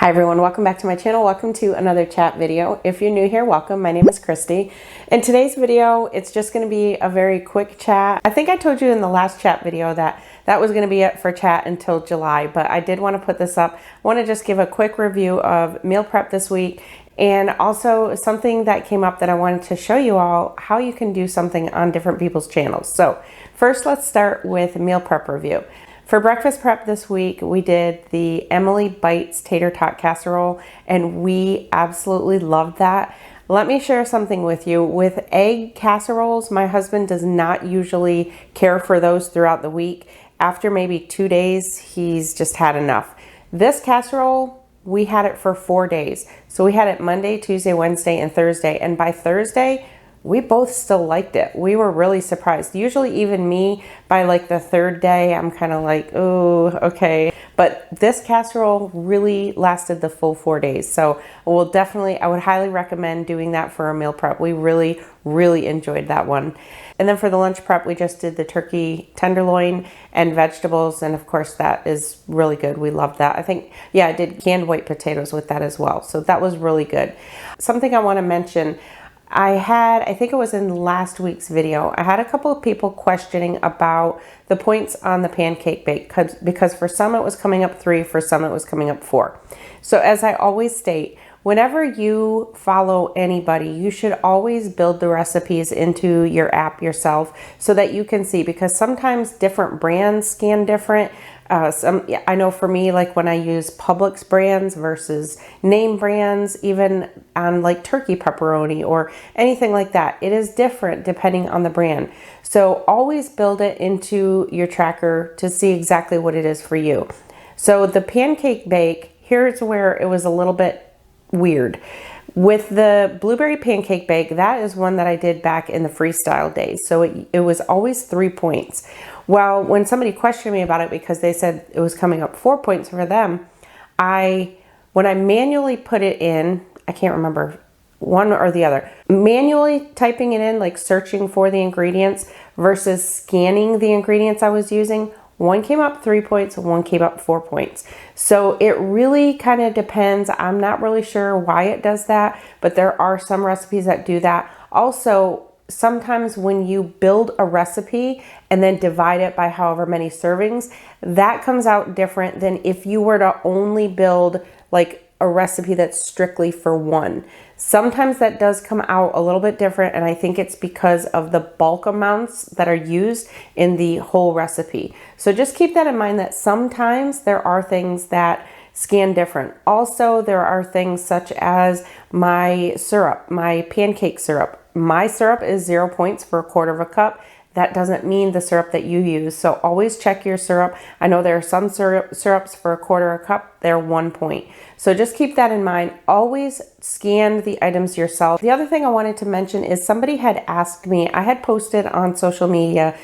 Hi everyone, welcome back to my channel. Welcome to another chat video. If you're new here, welcome. My name is Kristi. In today's video, it's just going to be a very quick chat. I think I told you in the last chat video that that was going to be it for chat until July, but I did want to put this up. I want to just give a quick review of meal prep this week and also something that came up that I wanted to show you all how you can do something on different people's channels. So first, let's start with meal prep review. For breakfast prep this week, we did the Emily Bites Tater Tot Casserole, and we absolutely loved that. Let me share something with you. With egg casseroles, my husband does not usually care for those throughout the week. After maybe 2 days, he's just had enough. This casserole, we had it for 4 days. So we had it Monday, Tuesday, Wednesday, and Thursday. And by Thursday, we both still liked it. We were really surprised. Usually even me, by like the third day, I'm kind of like, oh, okay. But this casserole really lasted the full 4 days. So I would highly recommend doing that for a meal prep. We really, really enjoyed that one. And then for the lunch prep, we just did the turkey tenderloin and vegetables. And of course, that is really good. We loved that. I did canned white potatoes with that as well. So that was really good. Something I want to mention, I think it was in last week's video, I had a couple of people questioning about the points on the pancake bake because for some it was coming up 3, for some it was coming up 4. So as I always state, whenever you follow anybody, you should always build the recipes into your app yourself so that you can see, because sometimes different brands scan different. I know for me, like when I use Publix brands versus name brands, even on like turkey pepperoni or anything like that, it is different depending on the brand. So always build it into your tracker to see exactly what it is for you. So the pancake bake, here's where it was a little bit weird. With the blueberry pancake bake, that is one that I did back in the freestyle days. So it was always 3 points. Well, when somebody questioned me about it because they said it was coming up 4 points for them, when I manually put it in, I can't remember one or the other, manually typing it in, like searching for the ingredients versus scanning the ingredients I was using, one came up 3 points and one came up 4 points. So it really kind of depends. I'm not really sure why it does that, but there are some recipes that do that. Also, sometimes when you build a recipe and then divide it by however many servings, that comes out different than if you were to only build like a recipe that's strictly for one. Sometimes that does come out a little bit different, and I think it's because of the bulk amounts that are used in the whole recipe. So just keep that in mind, that sometimes there are things that scan different. Also, there are things such as my syrup, my pancake syrup. My syrup is 0 points for 1/4 cup. That doesn't mean the syrup that you use. So always check your syrup. I know there are some syrups for 1/4 cup, they're 1 point. So just keep that in mind. Always scan the items yourself. The other thing I wanted to mention is somebody had asked me, I had posted on social media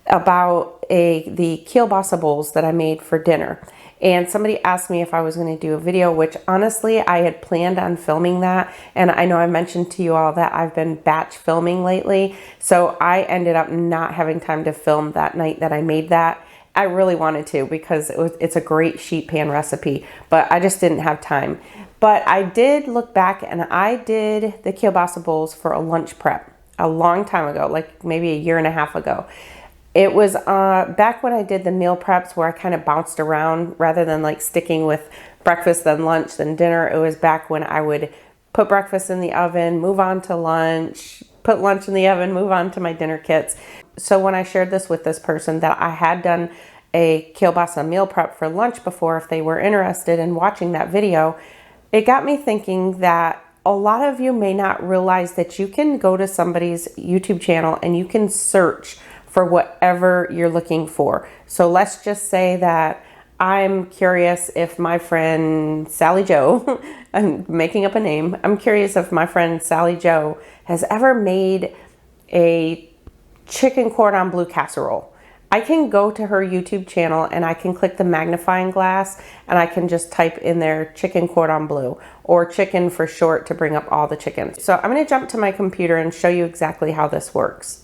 about the kielbasa bowls that I made for dinner. And somebody asked me if I was going to do a video, which honestly, I had planned on filming that. And I know I mentioned to you all that I've been batch filming lately. So I ended up not having time to film that night that I made that. I really wanted to because it's a great sheet pan recipe, but I just didn't have time. But I did look back and I did the kielbasa bowls for a lunch prep a long time ago, like maybe 1.5 years ago. It was back when I did the meal preps where I kind of bounced around rather than like sticking with breakfast, then lunch, then dinner. It was back when I would put breakfast in the oven, move on to lunch, put lunch in the oven, move on to my dinner kits. So when I shared this with this person that I had done a kielbasa meal prep for lunch before, if they were interested in watching that video, it got me thinking that a lot of you may not realize that you can go to somebody's YouTube channel and you can search for whatever you're looking for. So let's just say that I'm curious if my friend Sally Joe, I'm making up a name, I'm curious if my friend Sally Joe has ever made a chicken cordon bleu casserole. I can go to her YouTube channel and I can click the magnifying glass and I can just type in there chicken cordon bleu, or chicken for short, to bring up all the chickens. So I'm going to jump to my computer and show you exactly how this works.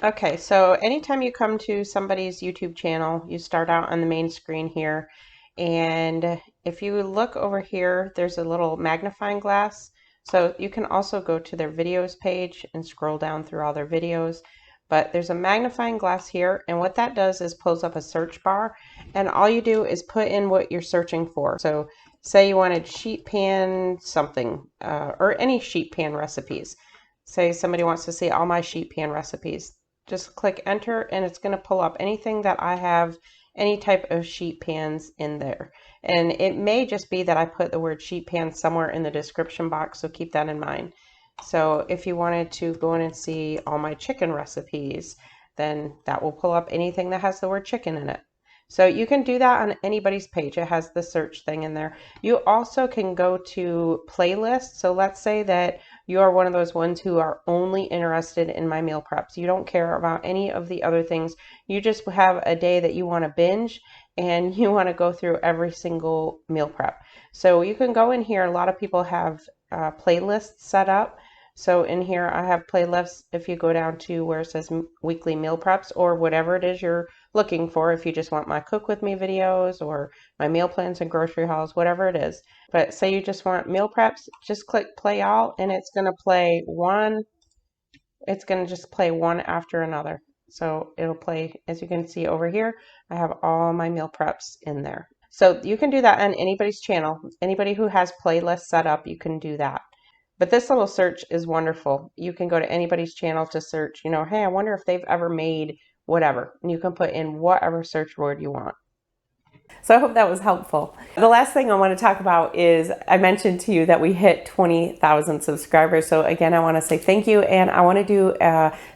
Okay, so anytime you come to somebody's YouTube channel, you start out on the main screen here and if you look over here, there's a little magnifying glass. So you can also go to their videos page and scroll down through all their videos. But there's a magnifying glass here, and what that does is pulls up a search bar, and all you do is put in what you're searching for. So say you wanted sheet pan something, or any sheet pan recipes. Say somebody wants to see all my sheet pan recipes. Just click enter, and it's going to pull up anything that I have, any type of sheet pans in there. And it may just be that I put the word sheet pan somewhere in the description box, so keep that in mind. So if you wanted to go in and see all my chicken recipes, then that will pull up anything that has the word chicken in it. So you can do that on anybody's page. It has the search thing in there. You also can go to playlists. So let's say that you are one of those ones who are only interested in my meal preps. You don't care about any of the other things. You just have a day that you want to binge and you want to go through every single meal prep. So you can go in here. A lot of people have playlists set up. So in here I have playlists. If you go down to where it says weekly meal preps or whatever it is you're looking for, if you just want my cook with me videos or my meal plans and grocery hauls, whatever it is. But say you just want meal preps, just click play all, and it's going to play one. It's going to just play one after another. So it'll play, as you can see over here, I have all my meal preps in there. So you can do that on anybody's channel. Anybody who has playlists set up, you can do that. But this little search is wonderful. You can go to anybody's channel to search, hey, I wonder if they've ever made whatever. And you can put in whatever search word you want. So I hope that was helpful. The last thing I want to talk about is I mentioned to you that we hit 20,000 subscribers. So again, I want to say thank you, and I want to do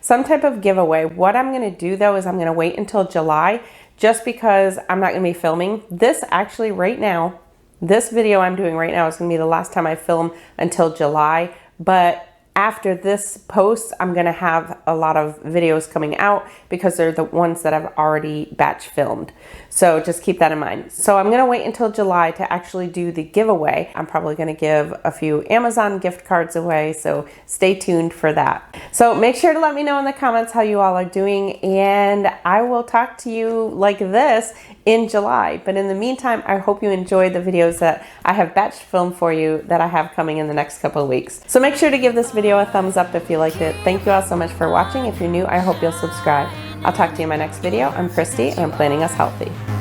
some type of giveaway. What I'm going to do though is I'm going to wait until July, just because I'm not going to be filming. This actually right now, this video I'm doing right now is going to be the last time I film until July. But after this post, I'm going to have a lot of videos coming out because they're the ones that I've already batch filmed. So just keep that in mind. So I'm going to wait until July to actually do the giveaway. I'm probably going to give a few Amazon gift cards away, so stay tuned for that. So make sure to let me know in the comments how you all are doing, and I will talk to you like this in July. But in the meantime, I hope you enjoyed the videos that I have batch filmed for you that I have coming in the next couple of weeks. So make sure to give this video a thumbs up if you liked it. Thank you all so much for watching. If you're new, I hope you'll subscribe. I'll talk to you in my next video. I'm Kristi, and I'm Planning Us Healthy.